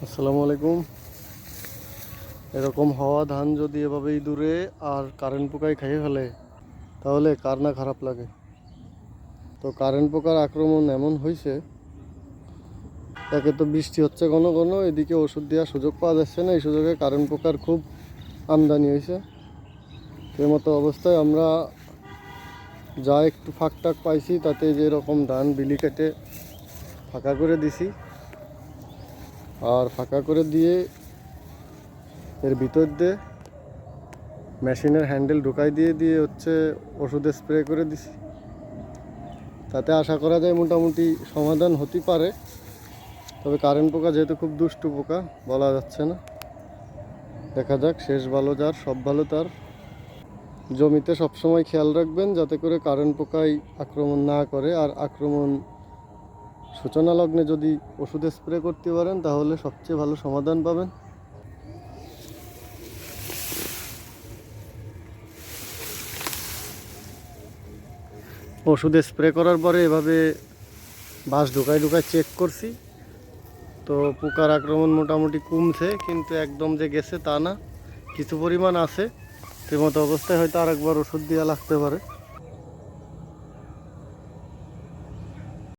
আসসালামু আলাইকুম। এরকম হওয়া ধান যদি এভাবেই দূরে আর কারেন্ট পোকায় খেয়ে ফেলে তাহলে কার না খারাপ লাগে। তো কারেন্ট পোকার আক্রমণ এমন হয়েছে, একে তো বৃষ্টি হচ্ছে ঘন ঘন, এদিকে ওষুধ দেওয়ার সুযোগ পাওয়া যাচ্ছে না, এই সুযোগে কারেন্ট পোকার খুব আমদানি হয়েছে। সেই মতো অবস্থায় আমরা যা একটু ফাঁক টাক পাইছি তাতে যে এরকম ধান বিলি কেটে ফাঁকা করে দিছি। আর ফাঁকা করে দিয়ে এর ভিতর দিয়ে মেশিনের হ্যান্ডেল ঢুকাই দিয়ে দিয়ে ওষুধে স্প্রে করে দিছি। তাতে আশা করা যায় মোটামুটি সমাধান হতে পারে। তবে কারেন্ট পোকা যেহেতু খুব দুষ্টু পোকা, বলা যাচ্ছে না, দেখা যাক। শেষ ভালো যার সব ভালো তার। জমিতে সবসময় খেয়াল রাখবেন যাতে করে কারেন্ট পোকায় আক্রমণ না করে। আর আক্রমণ সূচনা লগ্নে যদি ওষুধে স্প্রে করতে পারেন তাহলে সবচেয়ে ভালো সমাধান পাবেন। ওষুধে স্প্রে করার পরে এভাবে বাঁশ ঢুকাই ঢুকাই চেক করছি, তো পোকার আক্রমণ মোটামুটি কমছে, কিন্তু একদম যে গেছে তা না, কিছু পরিমাণ আছে। সেই মতো অবস্থায় হয়তো আরেকবার ওষুধ দেওয়া লাগতে পারে।